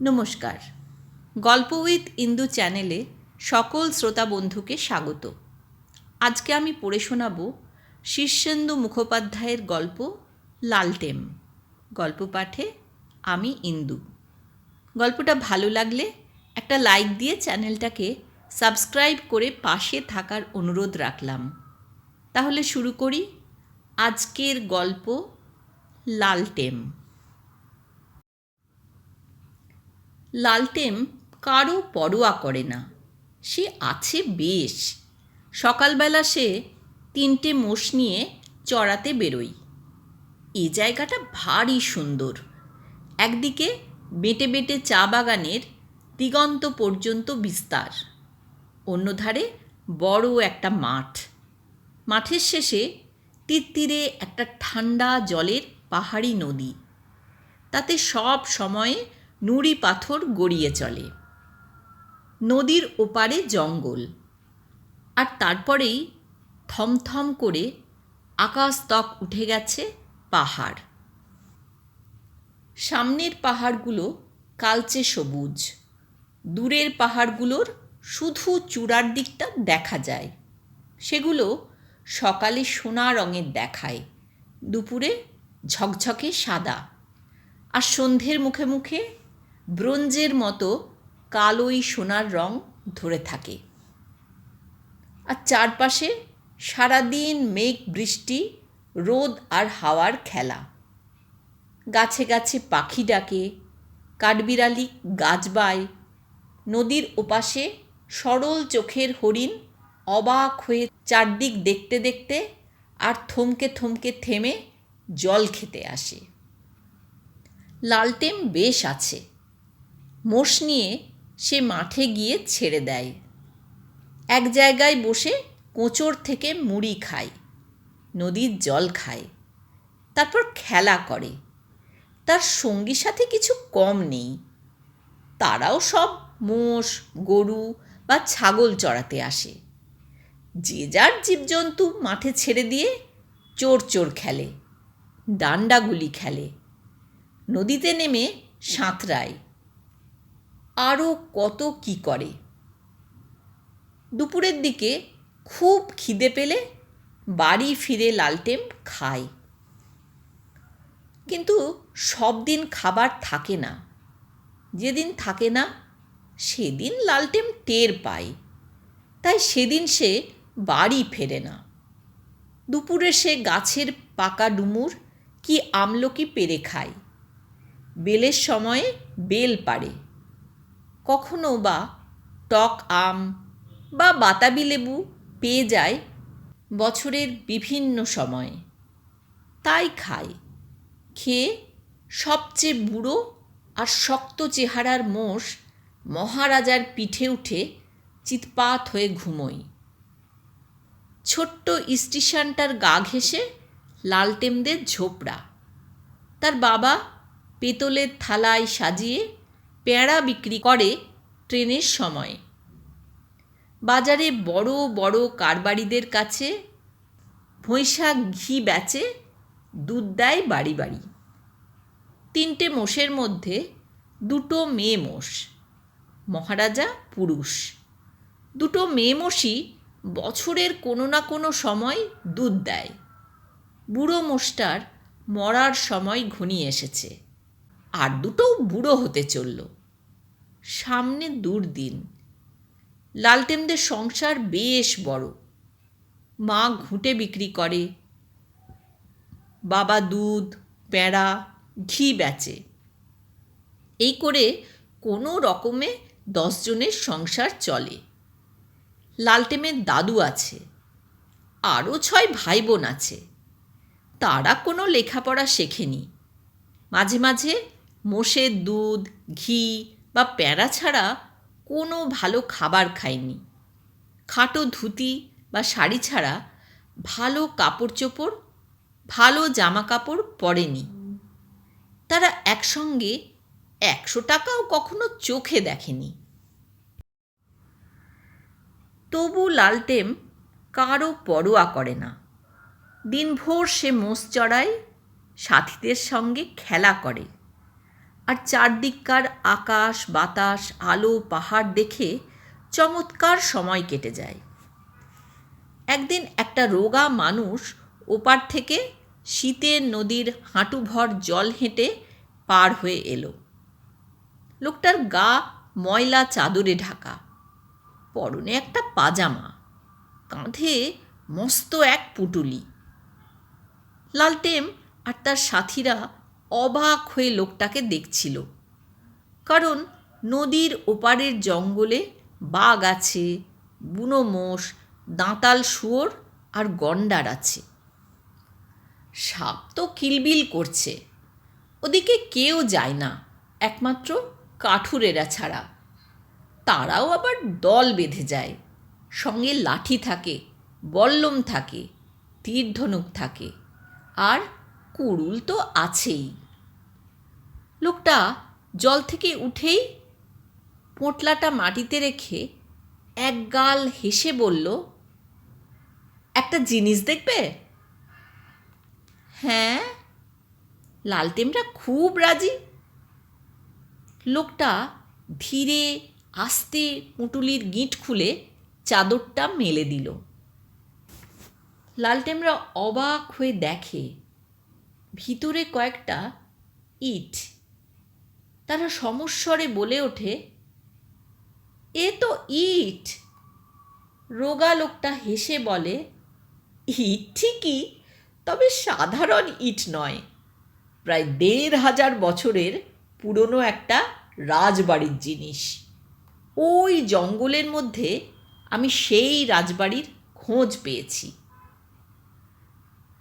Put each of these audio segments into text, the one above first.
নমস্কার। গল্প উইথ ইন্দু চ্যানেলে সকল শ্রোতা বন্ধুকে স্বাগত। আজকে আমি পড়ে শোনাব শীর্ষেন্দু মুখোপাধ্যায়ের গল্প লালটেম। গল্প পাঠে আমি ইন্দু। গল্পটা ভালো লাগলে একটা লাইক দিয়ে চ্যানেলটাকে সাবস্ক্রাইব করে পাশে থাকার অনুরোধ রাখলাম। তাহলে শুরু করি আজকের গল্প লালটেম। লালটেম কারও পরোয়া করে না, সে আছে বেশ। সকালবেলা সে 3টে মোষ নিয়ে চড়াতে বেরোয়। এ জায়গাটা ভারী সুন্দর। একদিকে বেঁটে বেঁটে চা বাগানের দিগন্ত পর্যন্ত বিস্তার, অন্যধারে বড় একটা মাঠ। মাঠের শেষে তীরে একটা ঠান্ডা জলের পাহাড়ি নদী, তাতে সব সময়ে নুড়ি পাথর গড়িয়ে চলে। নদীর ওপারে জঙ্গল, আর তারপরেই থমথম করে আকাশতক উঠে গেছে পাহাড়। সামনের পাহাড়গুলো কালচে সবুজ, দূরের পাহাড়গুলোর শুধু চূড়ার দিকটা দেখা যায়। সেগুলো সকালে সোনা রঙের দেখায়, দুপুরে ঝকঝকে সাদা, আর সন্ধ্যের মুখে মুখে ব্রোঞ্জের মতো কালোই সোনার রং ধরে থাকে। আর চারপাশে সারাদিন মেঘ বৃষ্টি, রোদ আর হাওয়ার খেলা। গাছে গাছে পাখি ডাকে, কাঠবিড়ালি গাছ বায়। নদীর ওপাশে সরল চোখের হরিণ অবাক হয়ে চারদিক দেখতে দেখতে আর থমকে থমকে থেমে জল খেতে আসে। লালটেম বেশ আছে। মোষ নিয়ে সে মাঠে গিয়ে ছেড়ে দেয়। এক জায়গায় বসে কোঁচড় থেকে মুড়ি খায়, নদীর জল খায়, তারপর খেলা করে। তার সঙ্গী সাথে কিছু কম নেই। তারাও সব মোষ, গরু বা ছাগল চড়াতে আসে। যে যার জীবজন্তু মাঠে ছেড়ে দিয়ে চোর চোর খেলে, ডান্ডাগুলি খেলে, নদীতে নেমে সাঁতরায়, আরও কত কি করে। দুপুরের দিকে খুব খিদে পেলে বাড়ি ফিরে লালটেম খায়। কিন্তু সব দিন খাবার থাকে না। যেদিন থাকে না সেদিন লালটেম টের পায়, তাই সেদিন সে বাড়ি ফেরে না। দুপুরে সে গাছের পাকা ডুমুর কি আমলকি পেড়ে খায়, বেলের সময়ে বেল পাড়ে, কখনো বা টক আম বা বাতাবি লেবু পেয়ে যায় বছরের বিভিন্ন সময়ে, তাই খায়। খেয়ে সবচেয়ে বুড়ো আর শক্ত চেহারার মোষ মহারাজার পিঠে উঠে চিৎপাত হয়ে ঘুমোয়। ছোট্ট স্টেশনটার গা ঘেঁষে লালটেমদের ঝোপড়া। তার বাবা পেতলের থালায় সাজিয়ে পেয়ারা বিক্রি করে ট্রেনের সময়। বাজারে বড় বড় কারবারিদের কাছে ভৈঁসা ঘি বেচে, দুধ দেয় বাড়ি বাড়ি। 3টে মোষের মধ্যে 2টো মেয়ে মোষ, মহারাজা পুরুষ। 2টো মেয়ে মোষই বছরের কোনো না কোনো সময় দুধ দেয়। বুড়ো মোষটার মরার সময় ঘনিয়ে এসেছে, আর 2টোও বুড়ো হতে চলল। সামনে দুর্দিন। লালটেমদের সংসার বেশ বড়। মা ঘুঁটে বিক্রি করে, বাবা দুধ, পেঁড়া, ঘি বেচে। এই করে কোনো রকমে 10 জনের সংসার চলে। লালটেমের দাদু আছে, আরও 6 ভাই বোন আছে। তারা কোনো লেখাপড়া শেখেনি। মাঝে মাঝে মোষের দুধ, ঘি বা পেঁড়া ছাড়া কোনো ভালো খাবার খায়নি। খাটো ধুতি বা শাড়ি ছাড়া ভালো কাপড় চোপড়, ভালো জামা কাপড় পরেনি। তারা একসঙ্গে 100 টাকাও কখনো চোখে দেখেনি। তবু লালটেম কারও পরোয়া করে না। দিনভর সে মোষ চড়ায়, সাথীদের সঙ্গে খেলা করে, আর চারদিককার আকাশ বাতাস আলো পাহাড় দেখে চমৎকার সময় কেটে যায়। একদিন একটা রোগা মানুষ ওপার থেকে শীতের নদীর হাঁটুভর জল হেঁটে পার হয়ে এলো। লোকটার গা ময়লা চাদরে ঢাকা, পরনে একটা পাজামা, কাঁধে মস্ত এক পুঁটুলি। লালটেম আর তার সাথীরা অবাক হয়ে লোকটাকে দেখছিল, কারণ নদীর ওপারের জঙ্গলে বাঘ আছে, বুনো মোষ, দাঁতাল শুয়োর আর গন্ডার আছে। সাপ তো কিলবিল করছে, ওদিকে কেউ যায় না একমাত্র কাঠুরেরা ছাড়া। তারাও আবার দল বেঁধে যায়, সঙ্গে লাঠি থাকে, বল্লম থাকে, তীর ধনুক থাকে, আর কুড়ুল তো আছেই। লোকটা জল থেকে উঠেই পোঁটলাটা মাটিতে রেখে একগাল হেসে বলল, একটা জিনিস দেখবে? হ্যাঁ, লালটেমরা খুব রাজি। লোকটা ধীরে আস্তে পুঁটুলির গিঁট খুলে চাদরটা মেলে দিল। লালটেমরা অবাক হয়ে দেখে ভিতরে কয়েকটা ইট। তারা সমস্বরে বলে ওঠে, এ তো ইট। রোগা লোকটা হেসে বলে, ইট ঠিকই, তবে সাধারণ ইট নয়, প্রায় ১,৫০০ বছরের পুরনো একটা রাজবাড়ির জিনিস। ওই জঙ্গলের মধ্যে আমি সেই রাজবাড়ির খোঁজ পেয়েছি।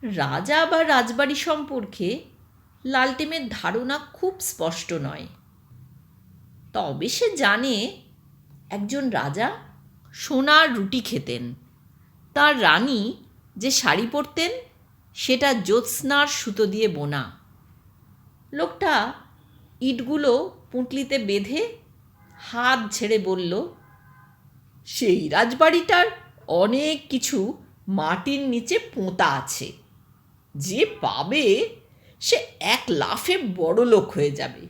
রাজা বা রাজবাড়ি সম্পর্কে লালটেমের ধারণা খুব স্পষ্ট নয়, তবে সে জানে একজন রাজা সোনার রুটি খেতেন। তার রানী যে শাড়ি পরতেন সেটা জ্যোৎস্নার সুতো দিয়ে বোনা। লোকটা ইটগুলো পুঁটলিতে বেঁধে হাত ছেড়ে বলল, সেই রাজবাড়িটার অনেক কিছু মাটির নিচে পোঁতা আছে। যে পাবে সে এক লাফে বড়লোক হয়ে যাবে।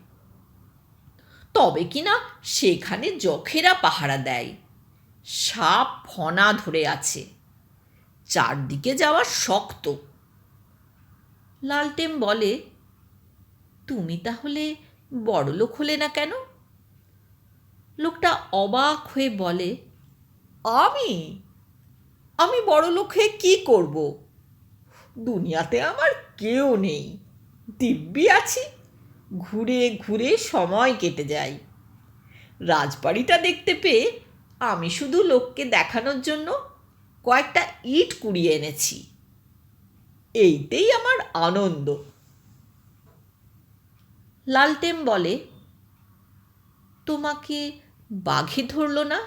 তবে কিনা সেখানে যখেরা পাহারা দেয়, সাপ ফনা ধরে আছে, চারদিকে যাওয়া শক্ত। লালটেম বলে, তুমি তাহলে বড়লোক হলে না কেন? লোকটা অবাক হয়ে বলে, আমি আমি বড়লোক হয়ে কী করব? দুনিয়াতে আমার কেউ নেই, দিব্যি আছি, ঘুরে ঘুরে সময় কেটে যায়। রাজবাড়িটা দেখতে পেয়ে আমি শুধু লোককে দেখানোর জন্য কয়েকটা ইট কুড়িয়ে এনেছি, এইতেই আমার আনন্দ। লালটেম বলে, তোমাকে বাঘে ধরল না?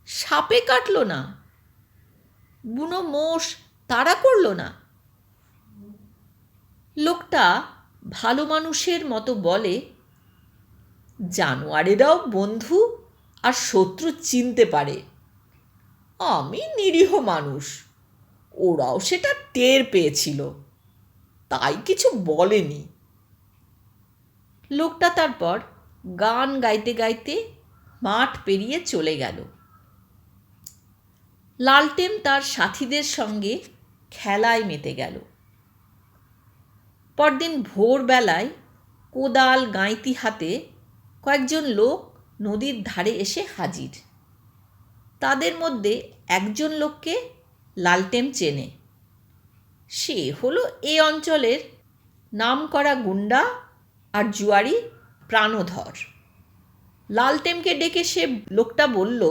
সাপে কাটল না? বুনো মোষ তাড়া করল না? লোকটা ভালো মানুষের মতো বলে, জানোয়ারেরাও বন্ধু আর শত্রু চিনতে পারে। আমি নিরীহ মানুষ, ওরাও সেটা টের পেয়েছিল, তাই কিছু বলেনি। লোকটা তারপর গান গাইতে গাইতে মাঠ পেরিয়ে চলে গেল। লালটেম তার সাথীদের সঙ্গে খেলায় মেতে গেল। পরদিন ভোরবেলায় কোদাল গাঁইতি হাতে কয়েকজন লোক নদীর ধারে এসে হাজির। তাদের মধ্যে একজন লোককে লালটেম চেনে। সে হলো এ অঞ্চলের নামকরা গুন্ডা আর জুয়ারি প্রাণধর। লালটেমকে ডেকে সে লোকটা বলল,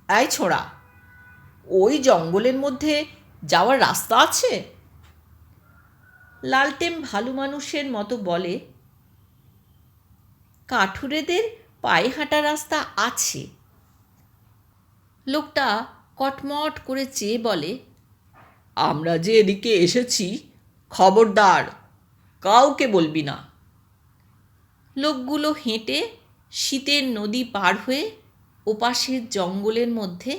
এই ছোঁড়া, ওই জঙ্গলের মধ্যে যাওয়ার রাস্তা আছে? লালটেম ভালো মানুষের মতো বলে, কাঠুরেদের পায়ে হাঁটা রাস্তা আছে। লোকটা কটমট করে চেয়ে বলে, আমরা যে এদিকে এসেছি, খবরদার কাউকে বলবি না। লোকগুলো হেঁটে শীতের নদী পার হয়ে ওপাশের জঙ্গলের মধ্যে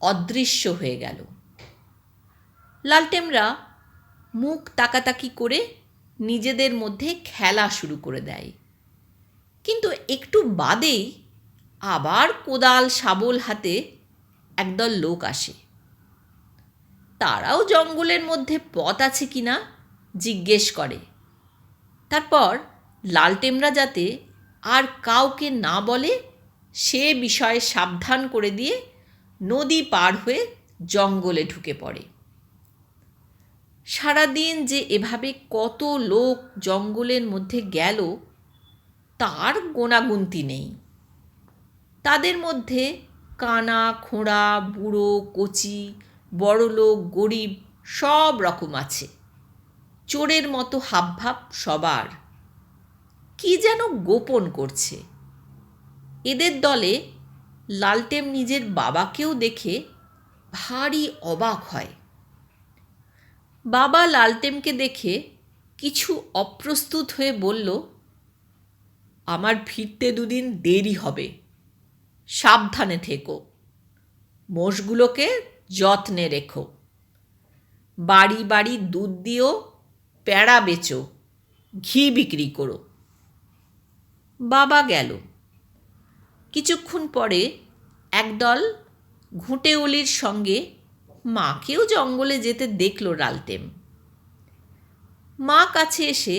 অদৃশ্য হয়ে গেল। লালটেমরা মুখ তাকাতাকি করে নিজেদের মধ্যে খেলা শুরু করে দেয়। কিন্তু একটু বাদেই আবার কোদাল শাবল হাতে একদল লোক আসে। তারাও জঙ্গলের মধ্যে পথ আছে কিনা জিজ্ঞেস করে। তারপর লালটেমরা যাতে আর কাউকে না বলে সে বিষয়ে সাবধান করে দিয়ে নদী পার হয়ে জঙ্গলে ঢুকে পড়ে। সারাদিন যে এভাবে কত লোক জঙ্গলের মধ্যে গেল তার গোনাগুনতি নেই। তাদের মধ্যে কানা খোঁড়া, বুড়ো কচি, বড়লোক গরিব সব রকম আছে। চোরের মতো হাবভাব সবার। কি যেন গোপন করছে। এদের দলে লালটেম নিজের বাবাকেও দেখে ভারী অবাক হয়। বাবা লালটেমকে দেখে কিছু অপ্রস্তুত হয়ে বলল, আমার ফিরতে 2 দিন দেরি হবে, সাবধানে থেকো, মোষগুলোকে যত্নে রেখো, বাড়ি বাড়ি দুধ দিও, প্যাড়া বেচো, ঘি বিক্রি করো। বাবা গেল। কিছুক্ষণ পরে একদল ঘুঁটেওলির সঙ্গে মাকেও জঙ্গলে যেতে দেখল লালটেম। মা কাছে এসে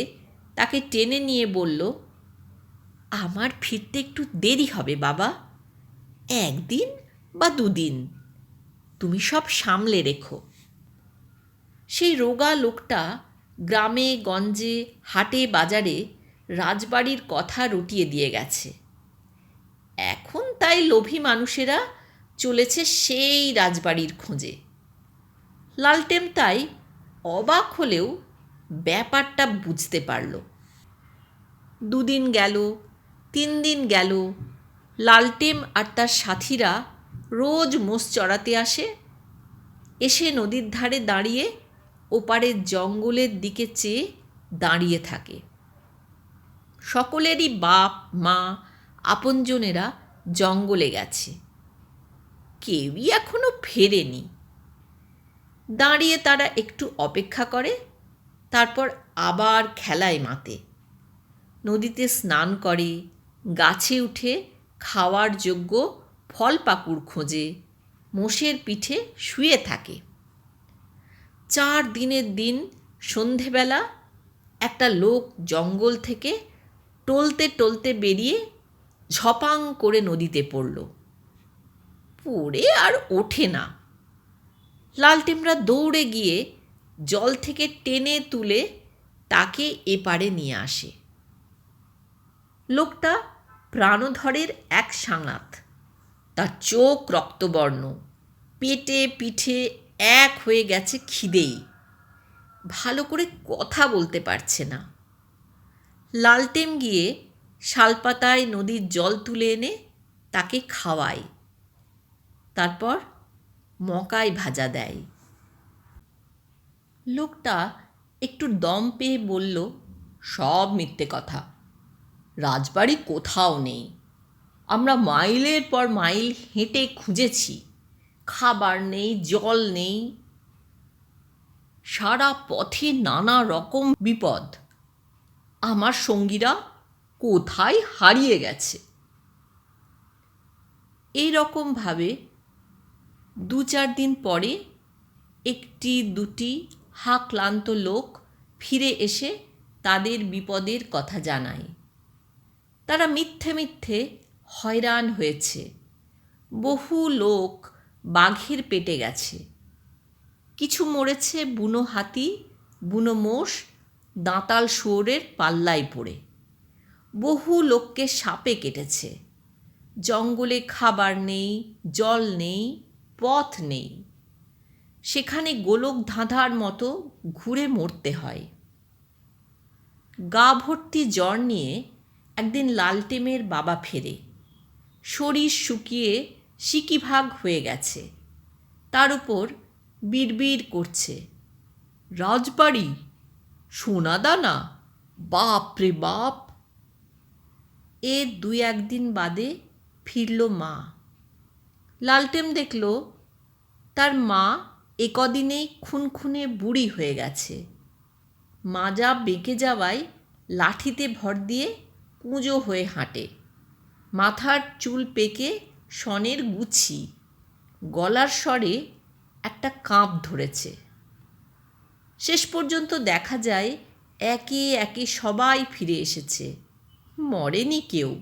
তাকে টেনে নিয়ে বলল, আমার ফিরতে একটু দেরি হবে বাবা, 1 দিন বা 2 দিন, তুমি সব সামলে রেখো। সেই রোগা লোকটা গ্রামে গঞ্জে হাটে বাজারে রাজবাড়ির কথা রটিয়ে দিয়ে গেছে। এখন তাই লোভী মানুষেরা চলেছে সেই রাজবাড়ির খোঁজে। লালটেম তাই অবাক হলেও ব্যাপারটা বুঝতে পারল। 2 দিন গেল, 3 দিন গেল। লালটেম আর তার সাথীরা রোজ মোষ চড়াতে আসে। এসে নদীর ধারে দাঁড়িয়ে ওপারের জঙ্গলের দিকে চেয়ে দাঁড়িয়ে থাকে। সকলেরই বাপ মা আপনজনেরা জঙ্গলে গেছে, কেউই এখনো ফেরেনি। দাঁড়িয়ে তারা একটু অপেক্ষা করে, তারপর আবার খেলায় মাতে। নদীতে স্নান করে, গাছে উঠে খাওয়ার যোগ্য ফল পাকুড় খোঁজে, মোষের পিঠে শুয়ে থাকে। 4 দিনের দিন সন্ধেবেলা একটা লোক জঙ্গল থেকে টলতে টলতে বেরিয়ে ঝপাং করে নদীতে পড়ল। পড়ে আর ওঠে না। লালটেমরা দৌড়ে গিয়ে জল থেকে টেনে তুলে তাকে এপারে নিয়ে আসে। লোকটা প্রাণধরের এক সাংঘাত। তার চোখ রক্তবর্ণ, পেটে পিঠে এক হয়ে গেছে খিদেই, ভালো করে কথা বলতে পারছে না। লালটেম গিয়ে শালপাতায় নদীর জল তুলে এনে তাকে খাওয়ায়, তারপর মকাই ভাজা দেয়। লোকটা একটু দম পেয়ে বলল, সব মিথ্যে কথা, রাজবাড়ি কোথাও নেই। আমরা মাইলের পর মাইল হেঁটে খুঁজেছি, খাবার নেই, জল নেই, সারা পথে নানা রকম বিপদ। আমার সঙ্গীরা কোথায় হারিয়ে গেছে। এই রকমভাবে 2-4 দিন পরে 1-2টি হাক্লান্ত লোক ফিরে এসে তাদের বিপদের কথা জানায়। তারা মিথ্যে মিথ্যে হয়রান হয়েছে। বহু লোক বাঘের পেটে গেছে, কিছু মরেছে বুনো হাতি, বুনো মোষ, দাঁতাল শুয়োরের পাল্লায় পড়ে। বহু লোককে সাপে কেটেছে। জঙ্গলে খাবার নেই, জল নেই, পথ নেই। সেখানে গোলক ধাঁধার মতো ঘুরে মরতে হয়। গা ভর্তি জ্বর নিয়ে একদিন লালটেমের বাবা ফেরে। শরীর শুকিয়ে সিকিভাগ হয়ে গেছে। তার উপর বিড়বিড় করছে, রাজবাড়ি, সোনাদানা, বাপ রে বাপ। এর 2-1 দিন বাদে ফিরল মা। লালটেম দেখল তার মা একদিনেই খুনখুনে বুড়ি হয়ে গেছে। মাজা বেঁকে যাওয়ায় লাঠিতে ভর দিয়ে কুঁজো হয়ে হাঁটে। মাথার চুল পেকে সনের গুছি, গলার স্বরে একটা কাঁপ ধরেছে। শেষ পর্যন্ত দেখা যায় একে একে সবাই ফিরে এসেছে। মরেনি কেউ,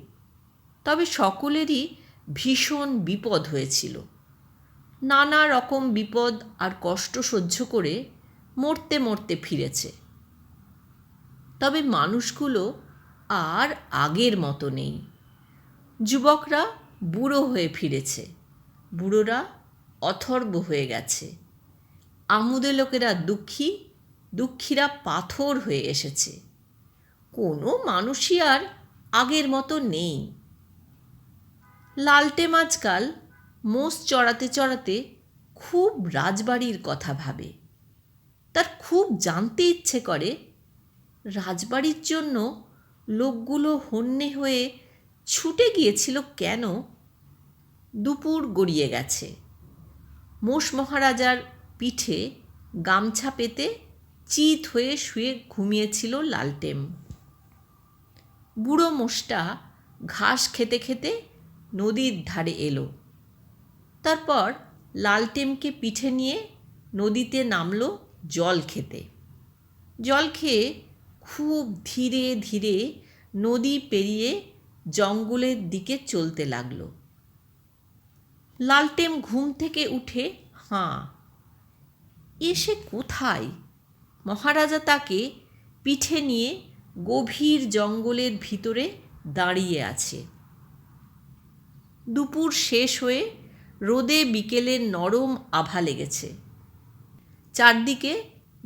তবে সকলেরই ভীষণ বিপদ হয়েছিল। নানা রকম বিপদ আর কষ্ট সহ্য করে মরতে মরতে ফিরেছে। তবে মানুষগুলো আর আগের মতো নেই। যুবকরা বুড়ো হয়ে ফিরেছে, বুড়োরা অথর্ব হয়ে গেছে। আমুদে লোকেরা দুঃখী, দুঃখীরা পাথর হয়ে এসেছে। কোনো মানুষই আর আগের মতো নেই। লালটেম আজকাল মোষ চড়াতে চড়াতে খুব রাজবাড়ির কথা ভাবে। তার খুব জানতে ইচ্ছে করে রাজবাড়ির জন্য লোকগুলো হন্যে হয়ে ছুটে গিয়েছিল কেন। দুপুর গড়িয়ে গেছে। মোষ মহারাজার পিঠে গামছা পেতে চিত হয়ে শুয়ে ঘুমিয়েছিল লালটেম। বুড়ো মোষটা ঘাস খেতে খেতে নদীর ধারে এলো। তারপর লালটেমকে পিঠে নিয়ে নদীতে নামলো জল খেতে। জল খেয়ে খুব ধীরে ধীরে নদী পেরিয়ে জঙ্গলের দিকে চলতে লাগলো। লালটেম ঘুম থেকে উঠে এসে কোথায়? মহারাজা তাকে পিঠে নিয়ে গভীর জঙ্গলের ভিতরে দাঁড়িয়ে আছে। দুপুর শেষ হয়ে রোদে বিকেলের নরম আভা লেগেছে। চারদিকে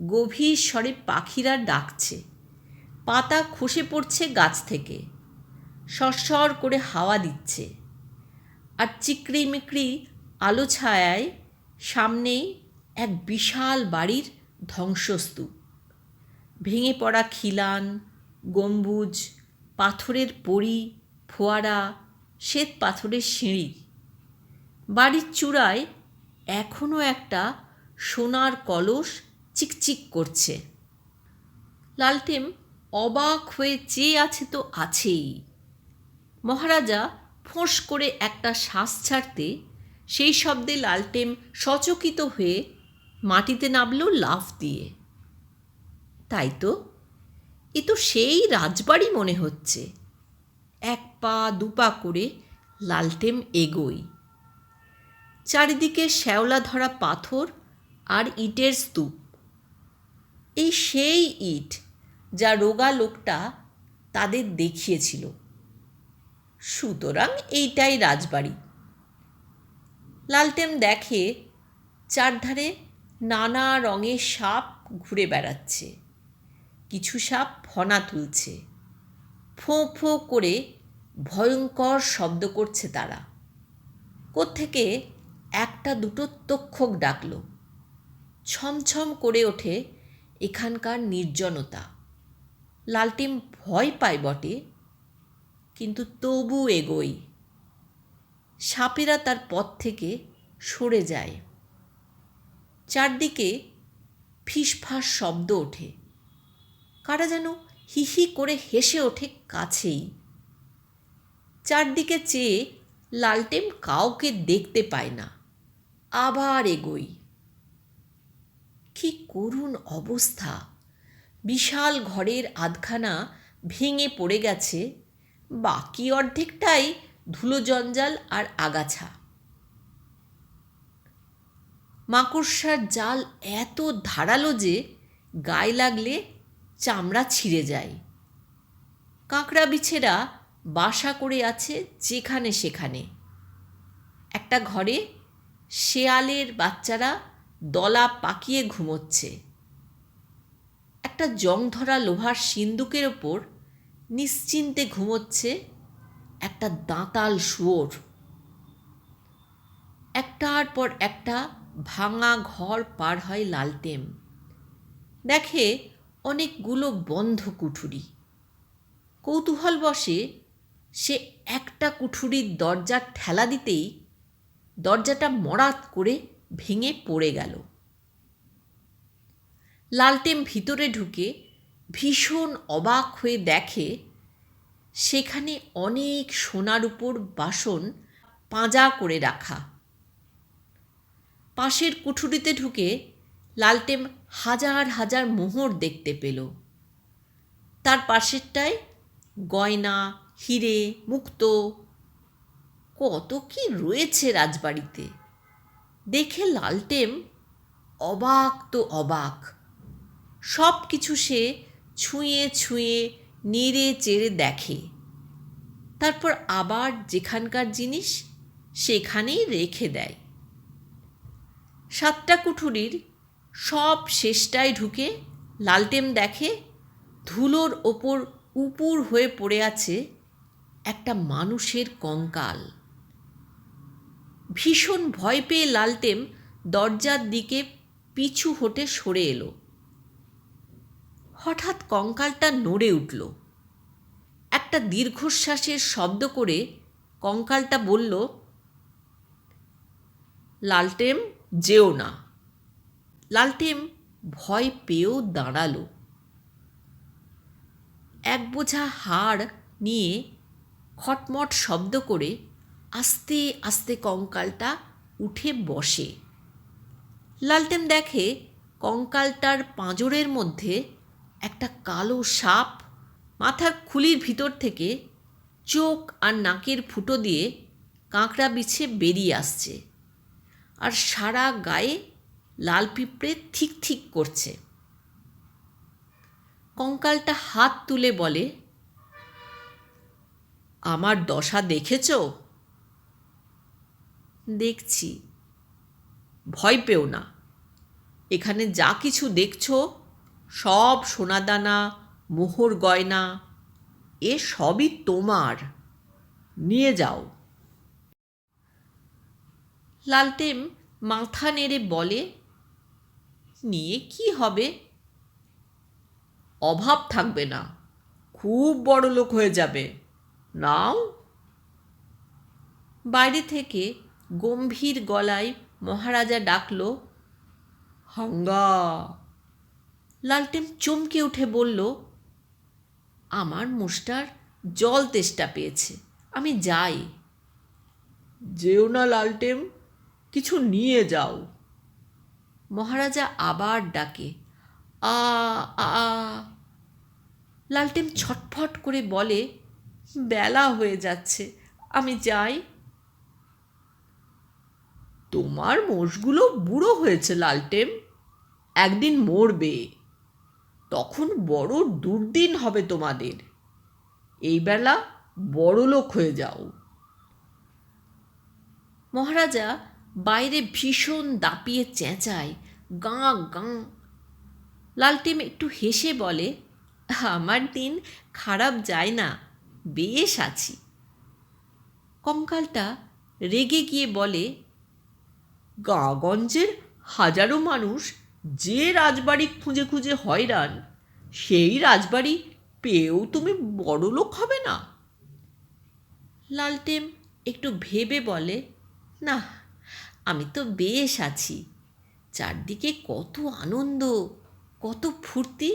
গভীর স্বরে পাখিরা ডাকছে, পাতা খসে পড়ছে গাছ থেকে, সরসর করে হাওয়া দিচ্ছে। আর চিকড়ি মিকড়ি আলো ছায়ায় সামনেই এক বিশাল বাড়ির ধ্বংসস্তূপ। ভেঙে পড়া খিলান, গম্বুজ, পাথরের পড়ি, ফোয়ারা, শ্বেত পাথরের সিঁড়ি। বাড়ির চূড়ায় এখনও একটা সোনার কলস চিকচিক করছে। লালটেম অবাক হয়ে চেয়ে আছে তো আছেই। মহারাজা ফোঁস করে একটা শ্বাস ছাড়তে সেই শব্দে লালটেম সচকিত হয়ে মাটিতে নামল লাফ দিয়ে। তাই তো, এ তো সেই রাজবাড়ি মনে হচ্ছে। এক পা দুপা করে লালটেম এগোয়। চারিদিকে শ্যাওলা ধরা পাথর আর ইটের স্তূপ। এই সেই ইট যা রোগা লোকটা তাদের দেখিয়েছিল। সুতরাং এইটাই রাজবাড়ি। লালটেম দেখে চারধারে নানা রঙের সাপ ঘুরে বেড়াচ্ছে। কিছু সাপ ফনা তুলছে, ফোঁ ফোঁ করে ভয়ঙ্কর শব্দ করছে তারা। কোত্থেকে একটা দুটো তক্ষক ডাকল। ছমছম করে ওঠে এখানকার নির্জনতা। লালটেম ভয় পায় বটে, কিন্তু তবু এগোয়। সাপেরা তার পথ থেকে সরে যায়। চারদিকে ফিসফাস শব্দ ওঠে। কারা যেন হি হি করে হেসে ওঠে কাছেই। চারদিকে চেয়ে লালটেম কাউকে দেখতে পায় না। আবার এগোই। কি করুণ অবস্থা! বিশাল ঘরের আধখানা ভেঙে পড়ে গেছে, বাকি অর্ধেকটাই ধুলো জঞ্জাল আর আগাছা। মাকড়সার জাল এত ধারালো যে গায়ে লাগলে চামড়া ছিঁড়ে যায়। কাঁকড়া বিছেরা বাসা করে আছে যেখানে সেখানে। একটা ঘরে শেয়ালের বাচ্চারা দলা পাকিয়ে ঘুমোচ্ছে। একটা জং ধরা লোহার সিন্দুকের ওপর নিশ্চিন্তে ঘুমোচ্ছে একটা দাঁতাল শুয়োর। একটার পর একটা ভাঙা ঘর পার হয় লালটেম। দেখে অনেকগুলো বন্ধ কুঠুরি। কৌতূহলবশে সে একটা কুঠুরির দরজার ঠেলা দিতেই দরজাটা মড়াত করে ভেঙে পড়ে গেল। লালটেম ভিতরে ঢুকে ভীষণ অবাক হয়ে দেখে সেখানে অনেক সোনার উপর বাসন পাঁজা করে রাখা। পাশের কুঠুরিতে ঢুকে লালটেম হাজার হাজার মোহর দেখতে পেল। তার পাশেরটায় গয়না, হিরে, মুক্ত, কত কি রয়েছে রাজবাড়িতে। দেখে লালটেম অবাক তো অবাক। সব কিছু সে ছুঁয়ে ছুঁয়ে নেড়ে চেড়ে দেখে, তারপর আবার যেখানকার জিনিস সেখানেই রেখে দেয়। 7টা কুঠুরির সব শেষটায় ঢুকে লালটেম দেখে ধুলোর ওপর উপুর হয়ে পড়ে আছে একটা মানুষের কঙ্কাল। ভীষণ ভয় পেয়ে লালটেম দরজার দিকে পিছু হটে সরে এলো। হঠাৎ কঙ্কালটা নড়ে উঠল। একটা দীর্ঘশ্বাসের শব্দ করে কঙ্কালটা বলল, লালটেম, যেও না। লালটেম ভয় পেয়েও দাঁড়ালো। এক বোঝা হাড় নিয়ে খটমট শব্দ করে আস্তে আস্তে কঙ্কালটা উঠে বসে। লালটেম দেখে কঙ্কালটার পাঁজরের মধ্যে একটা কালো সাপ মাথার খুলির ভিতর থেকে চোখ আর নাকের ফুটো দিয়ে কাঁকড়া বিছে বেরিয়ে আসছে, আর সারা গায়ে লাল পিঁপড়ে ঠিক ঠিক করছে। কঙ্কালটা হাত তুলে বলে, আমার দশা দেখেছ? দেখছি। ভয় পেও না। এখানে যা কিছু দেখছ সব সোনাদানা, মোহর, গয়না, এ সবই তোমার, নিয়ে যাও। লালটেম মাথা নেড়ে বলে, নিয়ে কি হবে? অভাব থাকবে না, খুব বড় লোক হয়ে যাবে, নাও। বাইরে থেকে গম্ভীর গলায় মহারাজা ডাকল, হাঙ্গা। লালটেম চমকে উঠে বলল, আমার মোষটার জল তেষ্টা পেয়েছে, আমি যাই। যেও না লালটেম, কিছু নিয়ে যাও। মহারাজা আবার ডাকে, আ আ। লালটেম ছটফট করে বলে, বেলা হয়ে যাচ্ছে, আমি যাই। তোমার মোষগুলো বুড়ো হয়েছে লালটেম, একদিন মরবে, তখন বড় দুর্দিন হবে তোমাদের। এই বেলা বড় লোক হয়ে যাও। মহারাজা বাইরে ভীষণ দাপিয়ে চেঁচায়, গাঁ গাঁ। লালটেম একটু হেসে বলে, আমার দিন খারাপ যায় না, বেশ আছি। কঙ্কালটা রেগে গিয়ে বলে, গাঁগঞ্জের হাজারো মানুষ যে রাজবাড়ি খুঁজে খুঁজে হয়রান, সেই রাজবাড়ি পেয়েও তুমি বড়লোক হবে না? লালটেম একটু ভেবে বলে, না, আমি তো বেশ আছি, চারদিকে কত আনন্দ, কত ফুর্তি।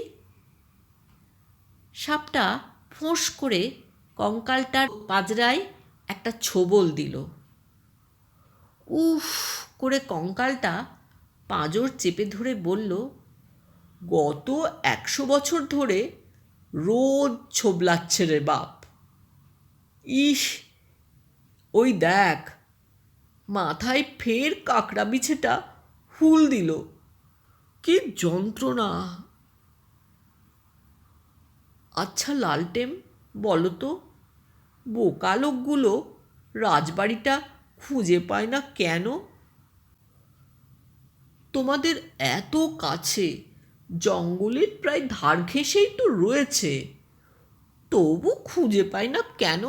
সাপটা ফোঁস করে কঙ্কালটার পাজরায় একটা ছোবল দিল। উফ করে কঙ্কালটা পাঁজর চেপে ধরে বলল, গত 100 বছর ধরে রোজ ছোবলাচ্ছে রে বাপ। ইস, ওই দেখ, মাথায় ফের কাঁকড়া বিছেটা হুল দিল, কি যন্ত্রণা। আচ্ছা লালটেম, বলো তো, বোকা লোকগুলো রাজবাড়িটা খুঁজে পায় না কেন? তোমাদের এত কাছে, জঙ্গলের প্রায় ধার ঘেঁষেই তো রয়েছে, তবু খুঁজে পায় না কেন?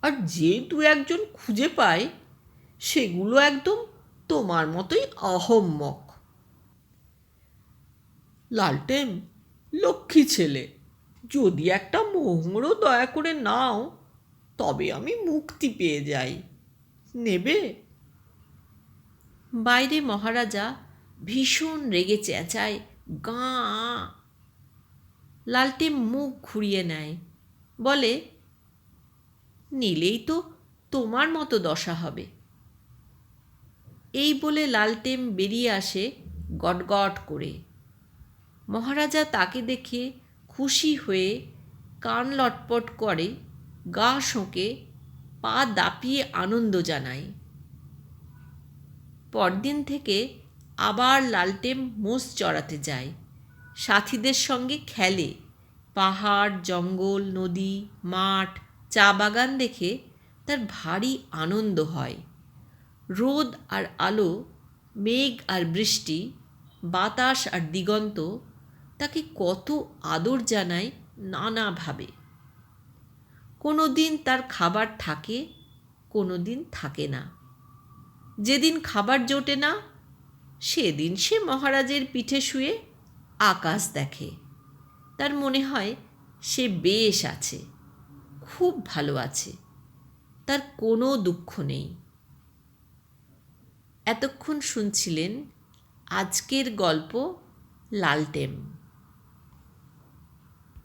আর যে দু একজন খুঁজে পায়, সেগুলো একদম তোমার মতোই আহম্মক। লালটেম লক্ষ্মী ছেলে, যদি একটা মোহরও দয়া করে নাও, তবে আমি মুক্তি পেয়ে যাই, নেবে? বাইরে মহারাজা ভীষণ রেগে চেঁচায়, গাঁ। লালটেম মুখ ঘুরিয়ে নেয়, বলে, নিলেই তো তোমার মতো দশা হবে। এই বলে লালটেম বেরিয়ে আসে গটগট করে। মহারাজা তাকে দেখে খুশি হয়ে কান লটপট করে, গা শোঁকে, পা দাপিয়ে আনন্দ জানায়। পরদিন থেকে আবার লালটেম মোষ চড়াতে যায়, সাথীদের সঙ্গে খেলে। পাহাড়, জঙ্গল, নদী, মাঠ, চা বাগান দেখে তার ভারী আনন্দ হয়। রোদ আর আলো, মেঘ আর বৃষ্টি, বাতাস আর দিগন্ত তাকে কত আদর জানায় নানাভাবে। কোনো দিন তার খাবার থাকে, কোনো দিন থাকে না। যেদিন খাবার জোটে না, সেদিন সে মহারাজের পিঠে শুয়ে আকাশ দেখে। তার মনে হয় সে বেশ আছে, খুব ভালো আছে, তার কোনো দুঃখ নেই। এতক্ষণ শুনছিলেন আজকের গল্প লালটেম।